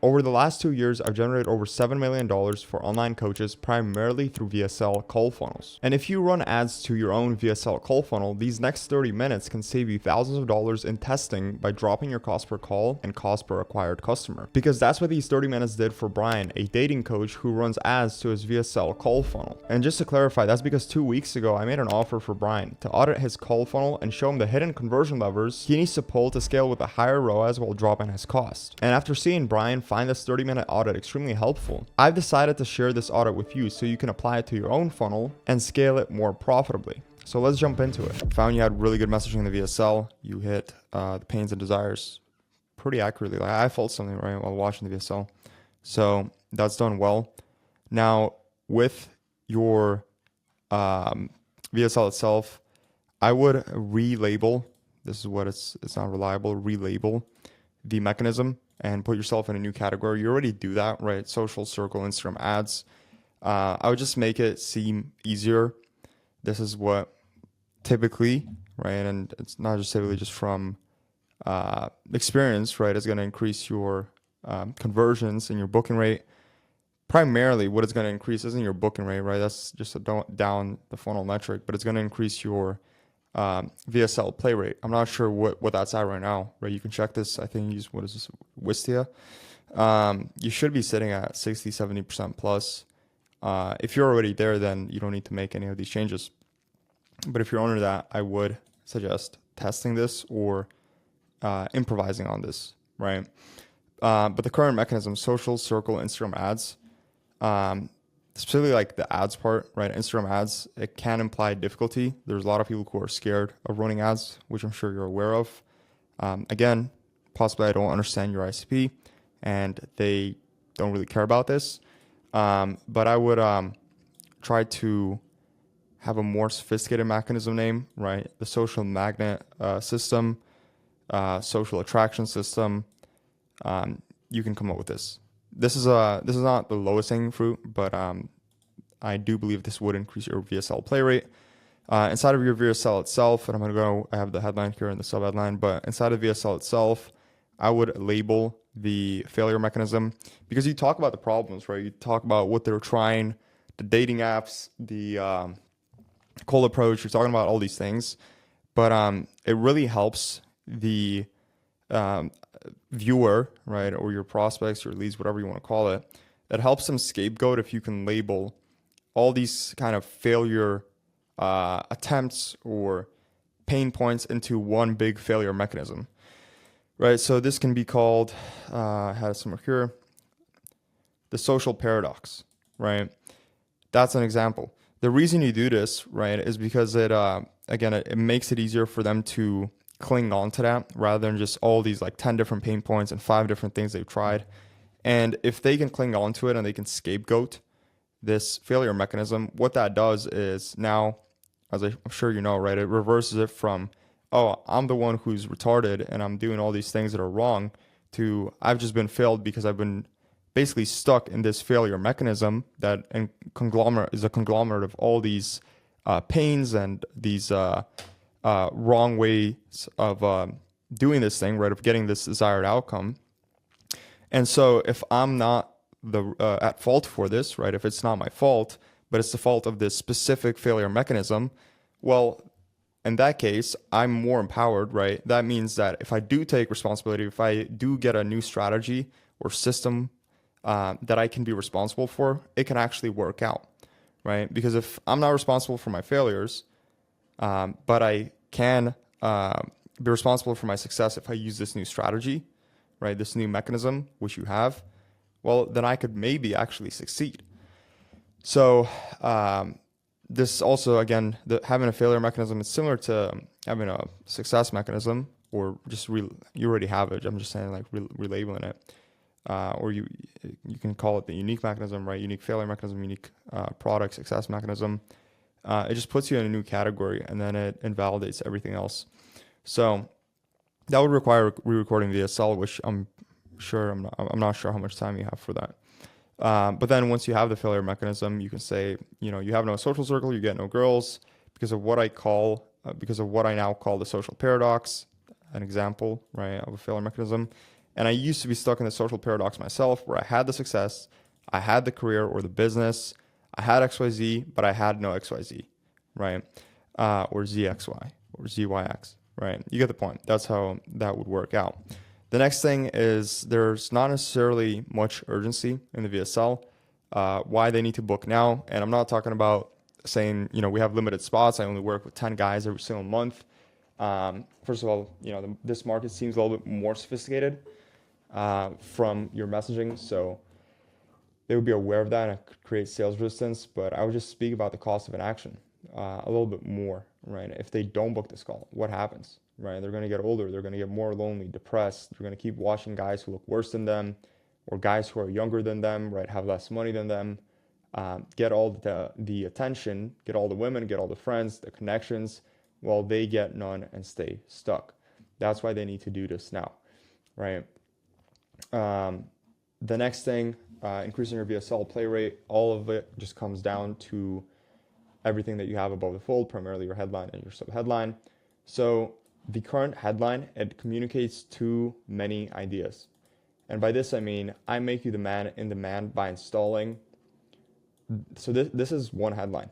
Over the last 2 years, I've generated over $7 million for online coaches, primarily through VSL call funnels. And if you run ads to your own VSL call funnel, these next 30 minutes can save you thousands of dollars in testing by dropping your cost per call and cost per acquired customer. Because that's what these 30 minutes did for Brian, a dating coach who runs ads to his VSL call funnel. And just to clarify, that's because 2 weeks ago, I made an offer for Brian to audit his call funnel and show him the hidden conversion levers he needs to pull to scale with a higher ROAS while dropping his cost. And after seeing Brian find this 30-minute audit extremely helpful, I've decided to share this audit with you so you can apply it to your own funnel and scale it more profitably. So let's jump into it. Found you had really good messaging in the VSL. You hit the pains and desires pretty accurately. Like I felt something right while watching the VSL. So that's done well. Now with your VSL itself, I would relabel. This is what it's not reliable. Relabel the mechanism and put yourself in a new category. You already do that, right? Social circle, Instagram ads. I would just make it seem easier. This is what typically, right? And it's not just typically, just from experience, right? Is going to increase your conversions and your booking rate. Primarily, what it's going to increase isn't your booking rate, right? That's just a down the funnel metric, but it's going to increase your VSL play rate. I'm not sure what that's at right now, right? You can check this. I think use, what is this, Wistia. You should be sitting at 60-70% plus. If you're already there, then you don't need to make any of these changes. But if you're under that, I would suggest testing this or improvising on this, right? But the current mechanism, social, circle, Instagram ads, specifically like the ads part, right? Instagram ads, it can imply difficulty. There's a lot of people who are scared of running ads, which I'm sure you're aware of. Again, possibly I don't understand your ICP and they don't really care about this. But I would try to have a more sophisticated mechanism name, right? The social magnet system, social attraction system. You can come up with this. This is not the lowest hanging fruit, but I do believe this would increase your VSL play rate. Inside of your VSL itself, and I have the headline here and the sub headline, but inside of VSL itself, I would label the failure mechanism, because you talk about the problems, right? You talk about what they're trying, the dating apps, the cold approach. You're talking about all these things, but it really helps the viewer, right, or your prospects, your leads, whatever you want to call it. It helps them scapegoat if you can label all these kind of failure attempts or pain points into one big failure mechanism, right? So this can be called, I had somewhere here, the social paradox, right? That's an example. The reason you do this, right, is because it, again, it makes it easier for them to cling on to that rather than just all these like 10 different pain points and 5 different things they've tried. And if they can cling on to it and they can scapegoat this failure mechanism, what that does is now, as I'm sure you know, right, it reverses it from, oh, I'm the one who's retarded and I'm doing all these things that are wrong, to I've just been failed because I've been basically stuck in this failure mechanism that is a conglomerate of all these pains and these wrong ways of doing this thing, right, of getting this desired outcome. And so if I'm not at fault for this, right, if it's not my fault, but it's the fault of this specific failure mechanism, well, in that case, I'm more empowered, right? That means that if I do take responsibility, if I do get a new strategy or system that I can be responsible for, it can actually work out, right? Because if I'm not responsible for my failures, but I can be responsible for my success if I use this new strategy, right? This new mechanism, which you have, well, then I could maybe actually succeed. So this also, again, having a failure mechanism is similar to having a success mechanism, or just you already have it. I'm just saying, like, relabeling it. Or you can call it the unique mechanism, right? Unique failure mechanism, unique product success mechanism. It just puts you in a new category, and then it invalidates everything else. So that would require re-recording VSL, which I'm not sure how much time you have for that. But then once you have the failure mechanism, you can say, you have no social circle, you get no girls, because of what I now call the social paradox, an example, right, of a failure mechanism. And I used to be stuck in the social paradox myself where I had the success, I had the career or the business, I had XYZ, but I had no XYZ, right? Or ZXY or ZYX, right? You get the point. That's how that would work out. The next thing is there's not necessarily much urgency in the VSL. Why they need to book now. And I'm not talking about saying, we have limited spots. I only work with 10 guys every single month. First of all, this market seems a little bit more sophisticated from your messaging. So they would be aware of that and it could create sales resistance. But I would just speak about the cost of inaction a little bit more, right? If they don't book this call, what happens, right? They're going to get older. They're going to get more lonely, depressed. They're going to keep watching guys who look worse than them or guys who are younger than them, right? Have less money than them. Get all the attention, get all the women, get all the friends, the connections, while they get none and stay stuck. That's why they need to do this now, right? The next thing, increasing your VSL play rate, all of it just comes down to everything that you have above the fold, primarily your headline and your subheadline. So the current headline, it communicates too many ideas. And by this, I mean, I make you the man in demand by installing. So this is one headline,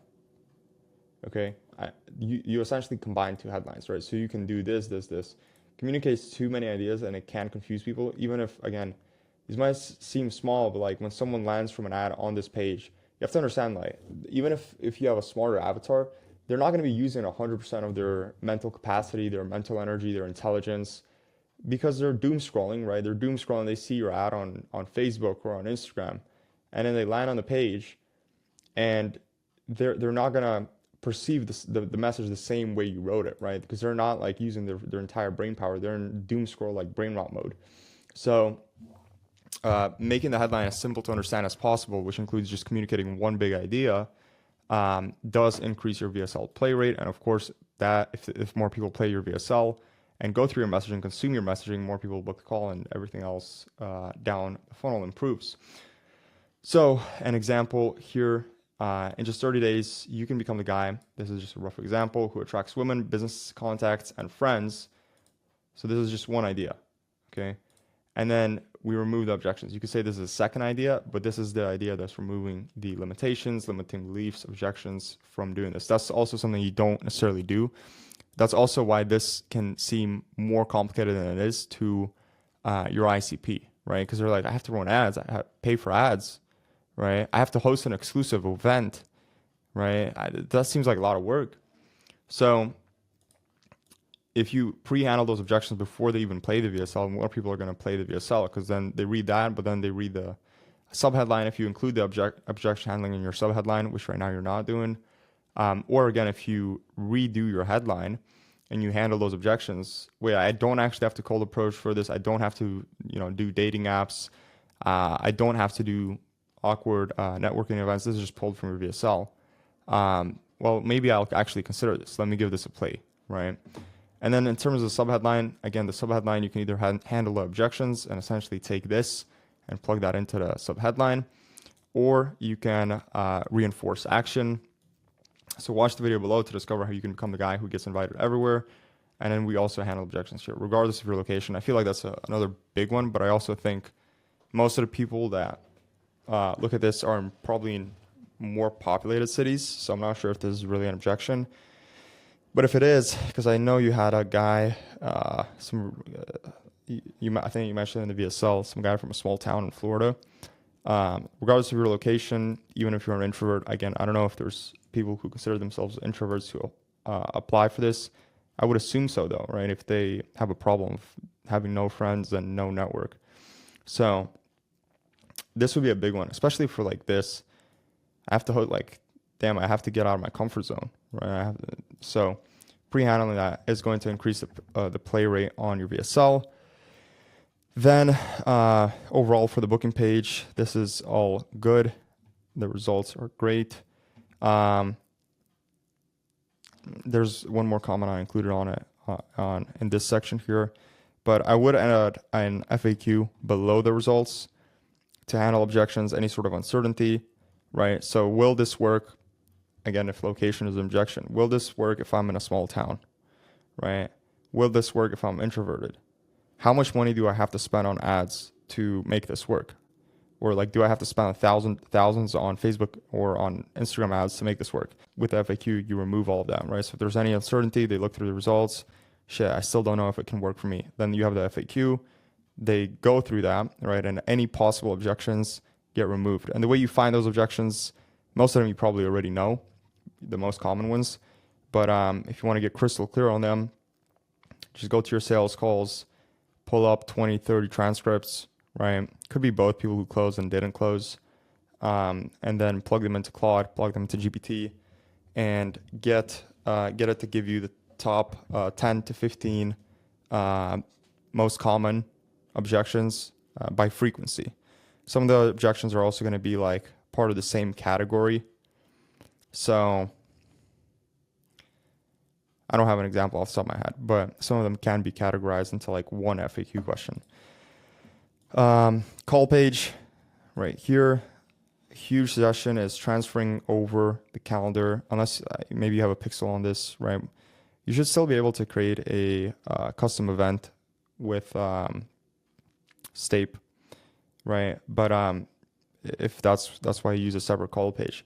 okay? You essentially combine two headlines, right? So you can do this. Communicates too many ideas and it can confuse people, even if, again, these might seem small, but like when someone lands from an ad on this page, you have to understand, like, even if you have a smarter avatar, they're not going to be using 100% of their mental capacity, their mental energy, their intelligence, because they're doom scrolling, right? They're doom scrolling. They see your ad on Facebook or on Instagram, and then they land on the page, and they're not going to perceive the message the same way you wrote it, right? Because they're not like using their entire brain power. They're in doom scroll, like brain rot mode. So making the headline as simple to understand as possible, which includes just communicating one big idea, does increase your VSL play rate. And of course, that if more people play your VSL and go through your messaging, consume your messaging, more people will book the call and everything else down the funnel improves. So an example here, in just 30 days, you can become the guy, this is just a rough example, who attracts women, business contacts, and friends. So this is just one idea, okay? And then we remove the objections. You could say this is a second idea, but this is the idea that's removing the limitations, limiting beliefs, objections from doing this. That's also something you don't necessarily do. That's also why this can seem more complicated than it is to your ICP, right? Because they're like, I have to run ads, I have to pay for ads, right? I have to host an exclusive event, right? That seems like a lot of work. So if you pre-handle those objections before they even play the VSL, more people are going to play the VSL because then they read that, but then they read the subheadline. If you include the objection handling in your subheadline, which right now you're not doing, or again, if you redo your headline and you handle those objections, wait, I don't actually have to cold approach for this. I don't have to, do dating apps. I don't have to do awkward networking events. This is just pulled from your VSL. Well, maybe I'll actually consider this. Let me give this a play, right? And then in terms of the subheadline, again, the subheadline, you can either handle the objections and essentially take this and plug that into the subheadline, or you can reinforce action. So watch the video below to discover how you can become the guy who gets invited everywhere. And then we also handle objections here, regardless of your location. I feel like that's another big one, but I also think most of the people that look at this are probably in more populated cities. So I'm not sure if this is really an objection. But if it is, because I know you had a guy, I think you mentioned in the VSL, some guy from a small town in Florida. Regardless of your location, even if you're an introvert, again, I don't know if there's people who consider themselves introverts who apply for this. I would assume so, though, right? If they have a problem of having no friends and no network. So this would be a big one, especially for like this. I have to I have to get out of my comfort zone, right? So pre-handling that is going to increase the play rate on your VSL. Then overall for the booking page, this is all good. The results are great. There's one more comment I included on it in this section here, but I would add an FAQ below the results to handle objections, any sort of uncertainty, right? So will this work? Again, if location is an objection, will this work if I'm in a small town, right? Will this work if I'm introverted? how much money do I have to spend on ads to make this work? Or like, do I have to spend thousands on Facebook or on Instagram ads to make this work? With the FAQ, you remove all of that, right? So if there's any uncertainty, they look through the results. Shit, I still don't know if it can work for me. Then you have the FAQ. They go through that, right? And any possible objections get removed. And the way you find those objections, most of them you probably already know, the most common ones. But if you want to get crystal clear on them, just go to your sales calls, pull up 20, 30 transcripts, right? Could be both people who closed and didn't close. And then plug them into Claude, plug them into GPT, and get it to give you the top 10 to 15 most common objections by frequency. Some of the objections are also going to be like part of the same category. So I don't have an example off the top of my head, but some of them can be categorized into like one FAQ question. Call page right here. A huge suggestion is transferring over the calendar, unless maybe you have a pixel on this, right? You should still be able to create a custom event with Stape, right? But if that's why you use a separate call page.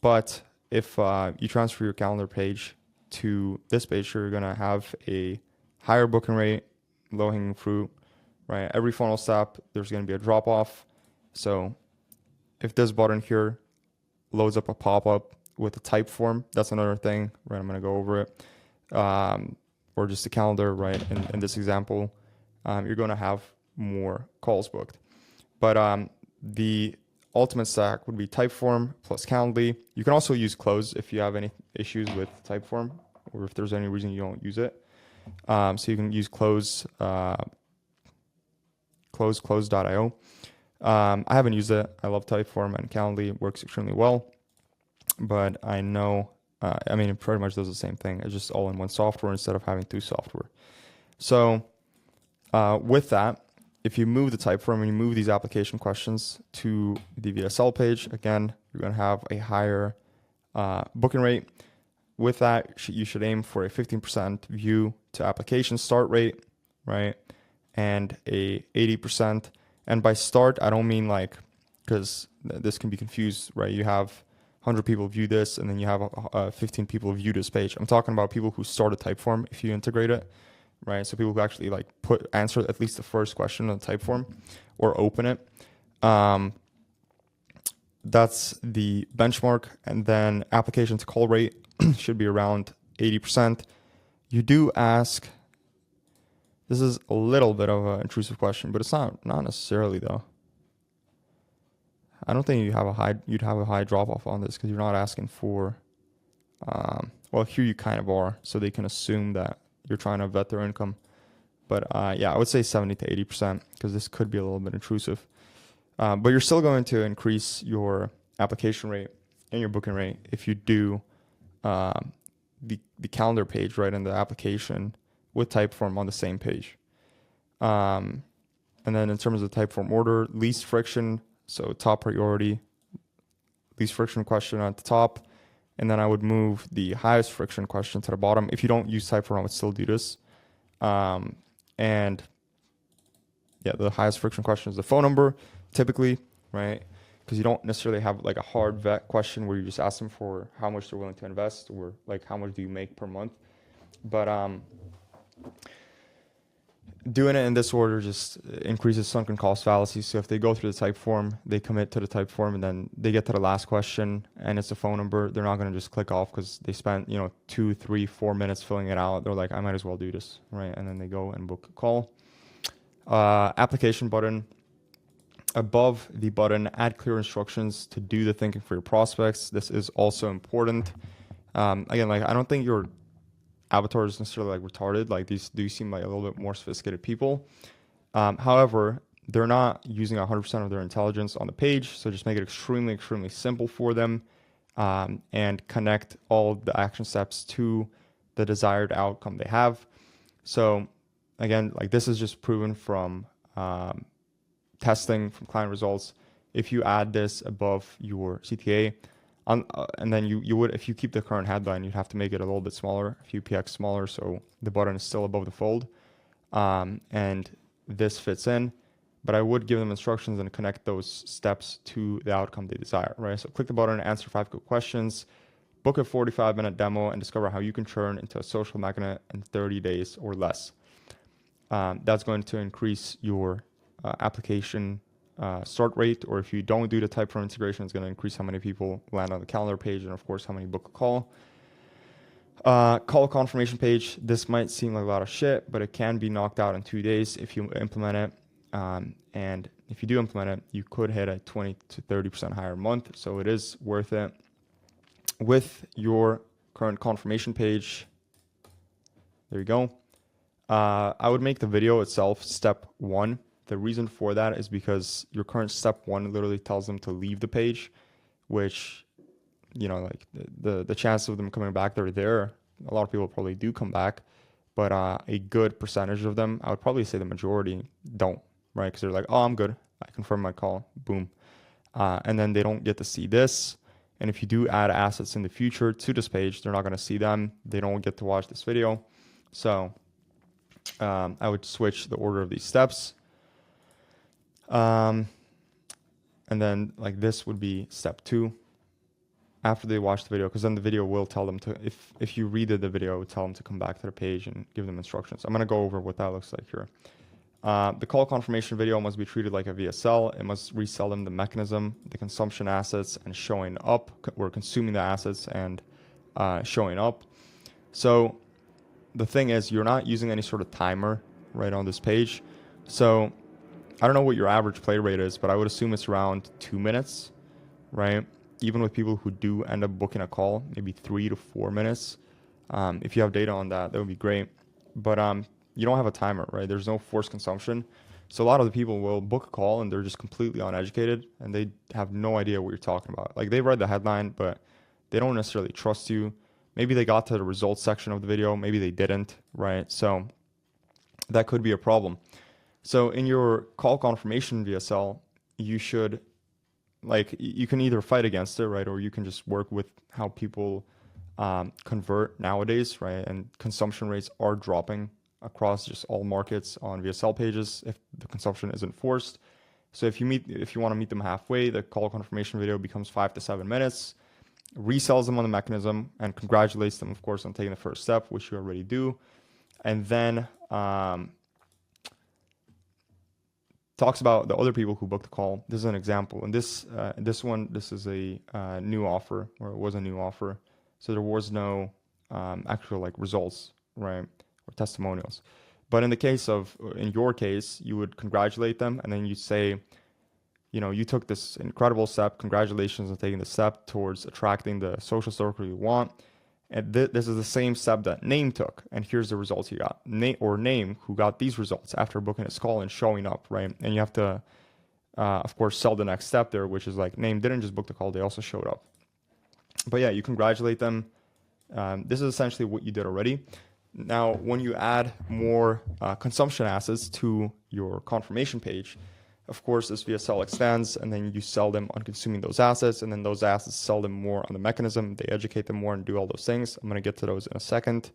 But if you transfer your calendar page to this page, you're gonna have a higher booking rate, low hanging fruit, right? Every funnel step, there's gonna be a drop off. So if this button here loads up a pop-up with a type form, that's another thing, right? I'm gonna go over it. Or just a calendar, right? In this example, you're gonna have more calls booked. But the ultimate stack would be Typeform plus Calendly. You can also use Close if you have any issues with Typeform, or if there's any reason you don't use it. So you can use Close, close.io. I haven't used it. I love Typeform, and Calendly. It works extremely well. But I know, it pretty much does the same thing. It's just all in one software instead of having two software. So with that, if you move the Typeform and you move these application questions to the VSL page, again, you're going to have a higher booking rate. With that, you should aim for a 15% view to application start rate, right? And a 80%. And by start, I don't mean like, because this can be confused, right? You have 100 people view this, and then you have 15 people view this page. I'm talking about people who start a Typeform if you integrate it, right? So people who actually like answer at least the first question on the Typeform or open it. That's the benchmark. And then application to call rate should be around 80%. You do ask, this is a little bit of an intrusive question, but it's not necessarily though. I don't think you'd have a high drop off on this because you're not asking for, well, here you kind of are, so they can assume that you're trying to vet their income. But yeah, I would say 70 to 80% because this could be a little bit intrusive. But you're still going to increase your application rate and your booking rate if you do the calendar page, right, and the application with Typeform on the same page. And then in terms of Typeform order, least friction, so top priority, least friction question at the top. And then I would move the highest friction question to the bottom. If you don't use Typeform, I would still do this. And yeah, the highest friction question is the phone number, typically, right? Because you don't necessarily have like a hard vet question where you just ask them for how much they're willing to invest or like how much do you make per month. But doing it in this order just increases sunken cost fallacy. So if they go through the Typeform, they commit to the Typeform, and then they get to the last question and it's a phone number, they're not going to just click off because they spent 2, 3, 4 minutes filling it out. They're like, I might as well do this, right? And then they go and book a call. Application button. Above the button, add clear instructions to do the thinking for your prospects. This is also important. Again, like I don't think your avatar is necessarily like retarded. Like these do seem like a little bit more sophisticated people. However, they're not using 100% of their intelligence on the page. So just make it extremely, extremely simple for them, and connect all the action steps to the desired outcome they have. So again, like this is just proven from testing, from client results. If you add this above your CTA, and then you would, if you keep the current headline, you'd have to make it a little bit smaller, a few px smaller, so the button is still above the fold. And this fits in, but I would give them instructions and connect those steps to the outcome they desire, right? So click the button, answer 5 quick questions, book a 45-minute demo, and discover how you can turn into a social magnet in 30 days or less. That's going to increase your application start rate, or if you don't do the Typeform integration, it's going to increase how many people land on the calendar page, and of course, how many book a call. Call confirmation page. This might seem like a lot of shit, but it can be knocked out in 2 days if you implement it. And if you do implement it, you could hit a 20 to 30% higher month. So it is worth it. With your current confirmation page, there you go. I would make the video itself step 1. The reason for that is because your current step 1 literally tells them to leave the page, which, you know, like the chances of them coming back, they're there. A lot of people probably do come back, but a good percentage of them, I would probably say the majority, don't, right? Because they're like, oh, I'm good. I confirm my call. Boom. And then they don't get to see this. And if you do add assets in the future to this page, they're not going to see them. They don't get to watch this video. So I would switch the order of these steps. And then like this would be step 2 after they watch the video, because then the video will tell them to, if you redid the video, it would tell them to come back to the page and give them instructions. I'm going to go over what that looks like here. The call confirmation video must be treated like a VSL. It must resell them the mechanism, the consumption assets, and showing up, or consuming the assets and showing up. So the thing is, you're not using any sort of timer right on this page. So I don't know what your average play rate is, but I would assume it's around 2 minutes, right? Even with people who do end up booking a call, maybe 3 to 4 minutes. If you have data on that, that would be great. But you don't have a timer, right? There's no forced consumption. So a lot of the people will book a call and they're just completely uneducated and they have no idea what you're talking about. Like, they read the headline, but they don't necessarily trust you. Maybe they got to the results section of the video. Maybe they didn't, right? So that could be a problem. So in your call confirmation VSL, you should, like, you can either fight against it, right? Or you can just work with how people convert nowadays, right? And consumption rates are dropping across just all markets on VSL pages if the consumption isn't forced. So if you want to meet them halfway, the call confirmation video becomes 5 to 7 minutes, resells them on the mechanism, and congratulates them, of course, on taking the first step, which you already do. And then talks about the other people who booked the call. This is an example. And this is a new offer, or it was a new offer. So there was no actual like results, right? Or testimonials. But in your case, you would congratulate them, and then you say, you know, you took this incredible step. Congratulations on taking the step towards attracting the social circle you want. And this is the same step that Name took. And here's the results he got. Name who got these results after booking his call and showing up, right? And you have to, of course, sell the next step there, which is like, Name didn't just book the call, they also showed up. But yeah, you congratulate them. This is essentially what you did already. Now, when you add more consumption assets to your confirmation page, of course, this VSL extends, and then you sell them on consuming those assets, and then those assets sell them more on the mechanism. They educate them more and do all those things. I'm going to get to those in a second.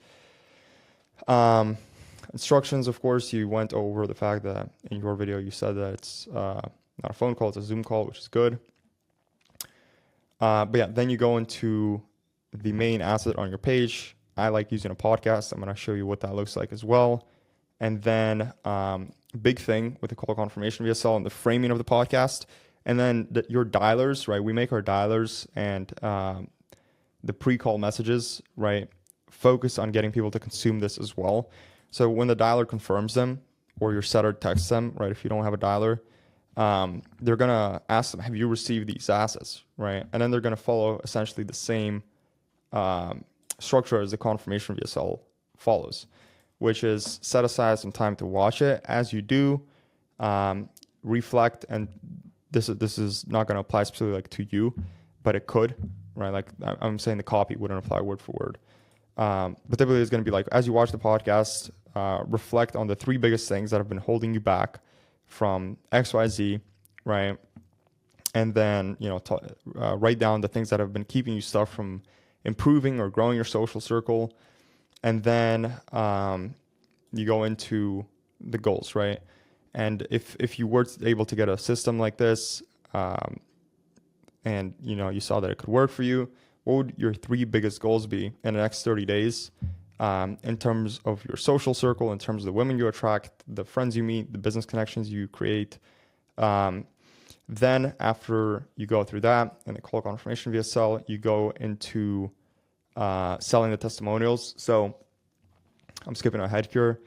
Instructions, of course, you went over the fact that in your video you said that it's not a phone call, it's a Zoom call, which is good. But yeah, then you go into the main asset on your page. I like using a podcast. I'm going to show you what that looks like as well. And then big thing with the call confirmation VSL and the framing of the podcast. And then your dialers, right? We make our dialers and the pre-call messages, right? Focus on getting people to consume this as well. So when the dialer confirms them, or your setter texts them, right? If you don't have a dialer, they're going to ask them, have you received these assets, right? And then they're going to follow essentially the same structure as the confirmation VSL follows, which is set aside some time to watch it. As you do, reflect, and this is not going to apply specifically like to you, but it could, right? Like I'm saying the copy wouldn't apply word for word. But typically it's going to be like, as you watch the podcast, reflect on the 3 biggest things that have been holding you back from XYZ, right? And then, you know, write down the things that have been keeping you stuck from improving or growing your social circle. And then you go into the goals, right? And if you were able to get a system like this, and you saw that it could work for you, what would your 3 biggest goals be in the next 30 days, in terms of your social circle, in terms of the women you attract, the friends you meet, the business connections you create? Then after you go through that and the call confirmation VSL, you go into selling the testimonials. So I'm skipping ahead here,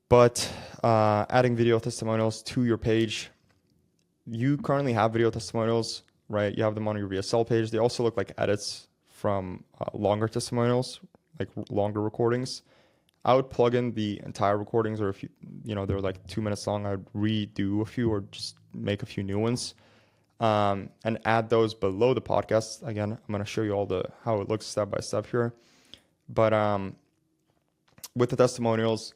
but adding video testimonials to your page. You currently have video testimonials, right? You have them on your VSL page. They also look like edits from longer testimonials, like longer recordings. I would plug in the entire recordings, or if they're like 2 minutes long, I'd redo a few or just make a few new ones, and add those below the podcast. Again, I'm going to show you how it looks step by step here. But with the testimonials,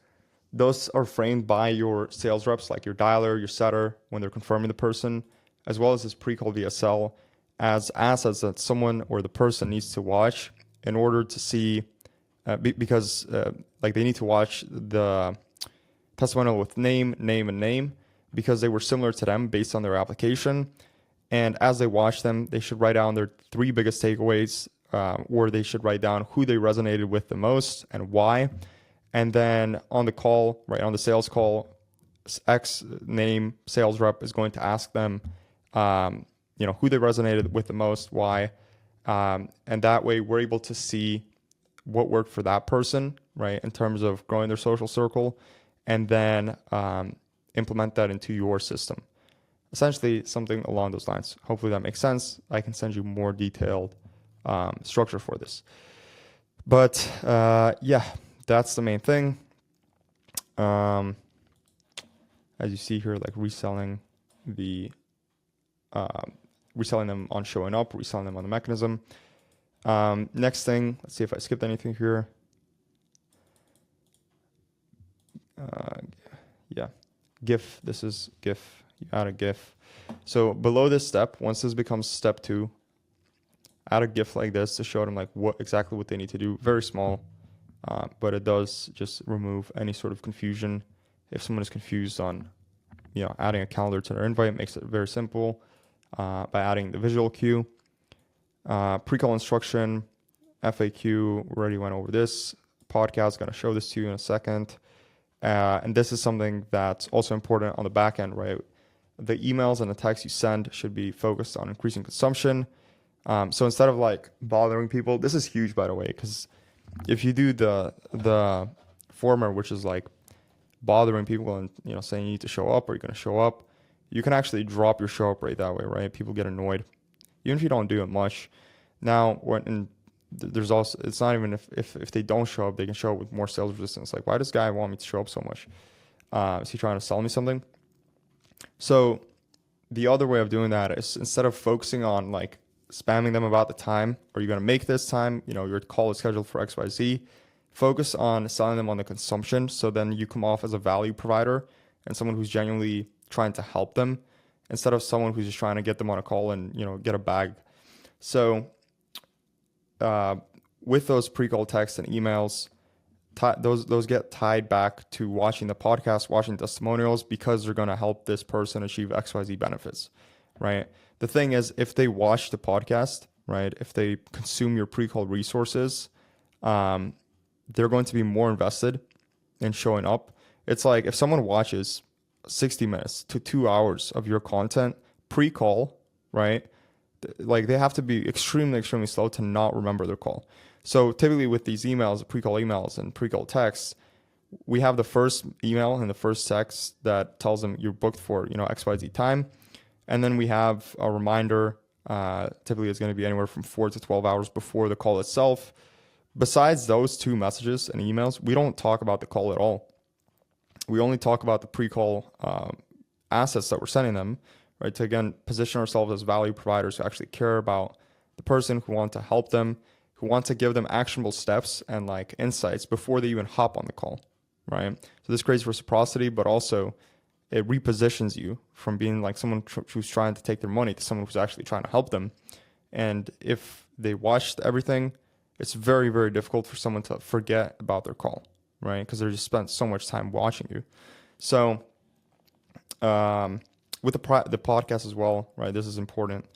those are framed by your sales reps, like your dialer, your setter, when they're confirming the person, as well as this pre-call VSL, as assets that someone or the person needs to watch in order to see, because they need to watch the testimonial with name, and name, because they were similar to them based on their application. And as they watch them, they should write down their 3 biggest takeaways, or they should write down who they resonated with the most and why. And then on the call, right, on the sales call, X name sales rep is going to ask them, who they resonated with the most, why. And that way we're able to see what worked for that person, right, in terms of growing their social circle, and then implement that into your system. Essentially something along those lines. Hopefully that makes sense. I can send you more detailed structure for this. But yeah, that's the main thing. As you see here, like reselling them on showing up, reselling them on the mechanism. Next thing, let's see if I skipped anything here. Yeah, GIF. This is GIF. You add a GIF. So below this step, once this becomes step 2, add a GIF like this to show them like exactly what they need to do. Very small, but it does just remove any sort of confusion. If someone is confused on, adding a calendar to their invite, it makes it very simple by adding the visual cue. Pre-call instruction, FAQ, we already went over this. Podcast, going to show this to you in a second. And this is something that's also important on the back end, right? The emails and the texts you send should be focused on increasing consumption. So instead of like bothering people, this is huge, by the way, because if you do the former, which is like bothering people and saying you need to show up or you're going to show up, you can actually drop your show up rate that way, right? People get annoyed, even if you don't do it much. Now, there's also, it's not even if they don't show up, they can show up with more sales resistance. Like, why does this guy want me to show up so much? Is he trying to sell me something? So the other way of doing that is, instead of focusing on like spamming them about the time, are you going to make this time? Your call is scheduled for XYZ. Focus on selling them on the consumption. So then you come off as a value provider and someone who's genuinely trying to help them, instead of someone who's just trying to get them on a call and, get a bag. So with those pre-call texts and emails, those get tied back to watching the podcast, watching testimonials, because they're going to help this person achieve XYZ benefits, right? The thing is, if they watch the podcast, right, if they consume your pre-call resources, they're going to be more invested in showing up. It's like if someone watches 60 minutes to 2 hours of your content pre-call, right? Like, they have to be extremely, extremely slow to not remember their call. So typically with these emails, pre-call emails and pre-call texts, we have the first email and the first text that tells them you're booked for, XYZ time. And then we have a reminder. Typically it's going to be anywhere from 4 to 12 hours before the call itself. Besides those 2 messages and emails, we don't talk about the call at all. We only talk about the pre-call assets that we're sending them, right? To, again, position ourselves as value providers who actually care about the person, who want to help them, who want to give them actionable steps and like insights before they even hop on the call, right? So this creates reciprocity, but also it repositions you from being like someone who's trying to take their money to someone who's actually trying to help them. And if they watched everything, it's very, very difficult for someone to forget about their call, right? Because they just spent so much time watching you. So With the podcast as well, right? This is important.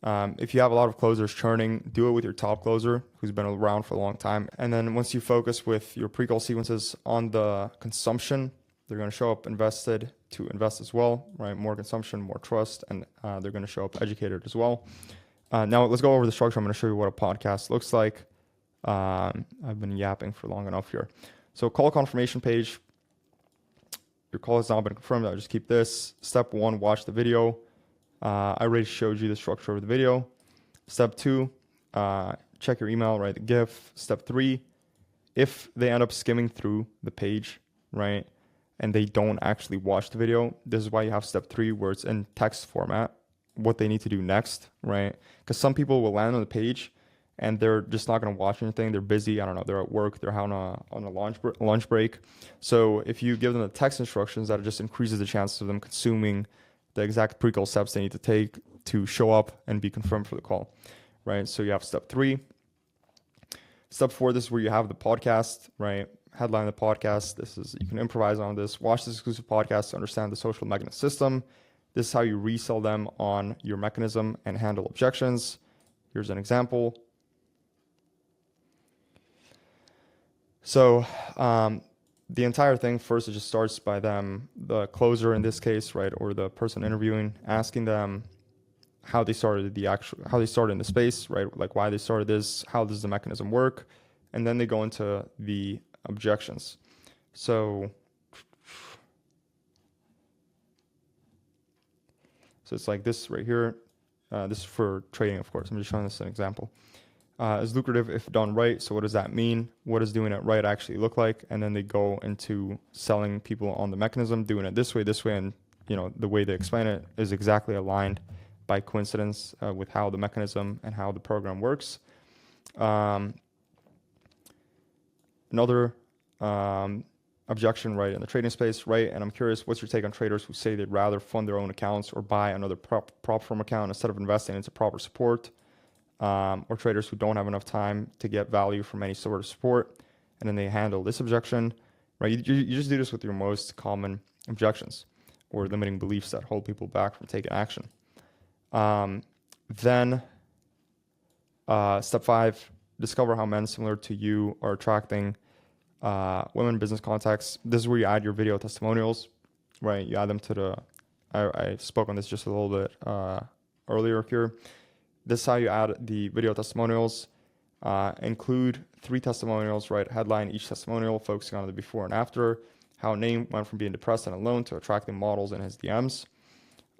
If you have a lot of closers churning, do it with your top closer who's been around for a long time. And then once you focus with your pre-call sequences on the consumption, they're going to show up invested to invest as well, right? More consumption, more trust, and they're going to show up educated as well. Now let's go over the structure. I'm going to show you what a podcast looks like. I've been yapping for long enough here. So call confirmation page. Your call has now been confirmed. I'll just keep this. Step 1, watch the video. I already showed you the structure of the video. Step 2, check your email, write the GIF. Step 3, if they end up skimming through the page, right, and they don't actually watch the video, this is why you have step 3 where it's in text format, what they need to do next, right? Because some people will land on the page and they're just not going to watch anything. They're busy. I don't know. They're at work. They're on a lunch break. So if you give them the text instructions, that just increases the chances of them consuming the exact pre-call steps they need to take to show up and be confirmed for the call, right? So you have step 3. Step 4, this is where you have the podcast, right? Headline the podcast. This is, you can improvise on this. Watch this exclusive podcast to understand the social mechanism system. This is how you resell them on your mechanism and handle objections. Here's an example. So the entire thing, first, it just starts by them, the closer in this case, right, or the person interviewing, asking them how they started in the space, right, like why they started this, how does the mechanism work, and then they go into the objections. So it's like this right here. This is for trading, of course. I'm just showing this as an example. Is lucrative if done right. So what does that mean? What does doing it right actually look like? And then they go into selling people on the mechanism, doing it this way, and the way they explain it is exactly aligned by coincidence with how the mechanism and how the program works. Another objection, right, in the trading space, right? And I'm curious, what's your take on traders who say they'd rather fund their own accounts or buy another prop firm account instead of investing into proper support? Or traders who don't have enough time to get value from any sort of support, and then they handle this objection, right? You just do this with your most common objections or limiting beliefs that hold people back from taking action. Then step 5, discover how men similar to you are attracting women in business contexts. This is where you add your video testimonials, right? You add them to I spoke on this just a little bit earlier here. This is how you add the video testimonials. Include 3 testimonials, right? Headline each testimonial, focusing on the before and after, how Name went from being depressed and alone to attracting models in his DMs.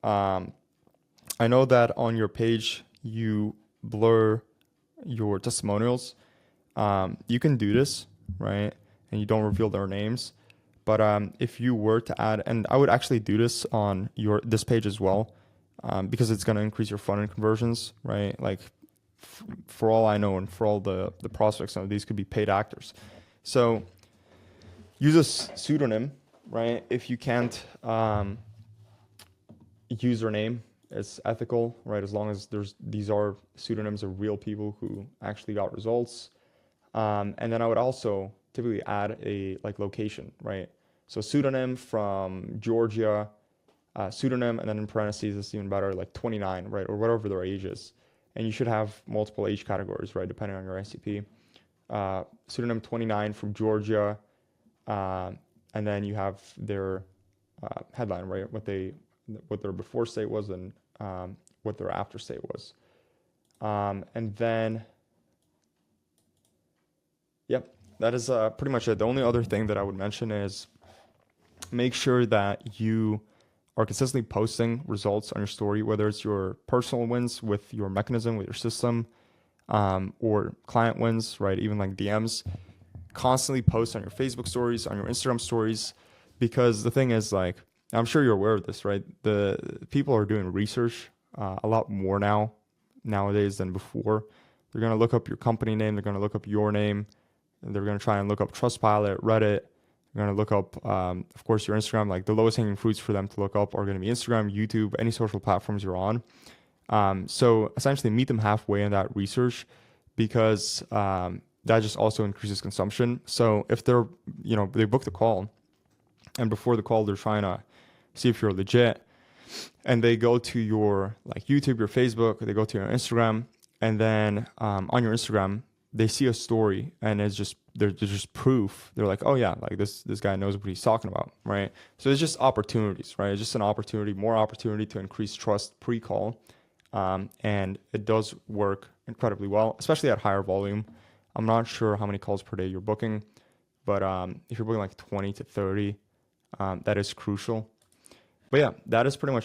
I know that on your page, you blur your testimonials. You can do this, right? And you don't reveal their names. But if you were to add, and I would actually do this on this page as well, because it's going to increase your front-end conversions, right? Like, for all I know, and for all the prospects, some of these could be paid actors. So use a pseudonym, right? If you can't use their name, it's ethical, right? As long as these are pseudonyms of real people who actually got results. And then I would also typically add a location, right? So pseudonym from Georgia, pseudonym, and then in parentheses, it's even better, like 29, right? Or whatever their age is. And you should have multiple age categories, right? Depending on your SCP. Pseudonym 29 from Georgia. And then you have their headline, right? What their before state was and what their after state was. And then, yep, that is pretty much it. The only other thing that I would mention is make sure that you are consistently posting results on your story, whether it's your personal wins with your mechanism, with your system, or client wins, right? Even like DMs. Constantly post on your Facebook stories, on your Instagram stories, because the thing is, like, I'm sure you're aware of this, right? The people are doing research a lot more nowadays than before. They're going to look up your company name. They're going to look up your name. And they're going to try and look up Trustpilot, Reddit. They're going to look up, of course, your Instagram. Like, the lowest hanging fruits for them to look up are going to be Instagram, YouTube, any social platforms you're on. So essentially meet them halfway in that research, because that just also increases consumption. So if they book the call, and before the call they're trying to see if you're legit. And they go to your like YouTube, your Facebook, they go to your Instagram, and then on your Instagram, they see a story, and it's just there's just proof. They're like, oh yeah, like this guy knows what he's talking about, right? So it's just opportunities, right? It's just an opportunity, more opportunity to increase trust pre-call, and it does work incredibly well, especially at higher volume. I'm not sure how many calls per day you're booking, but if you're booking like 20 to 30, that is crucial. But yeah, that is pretty much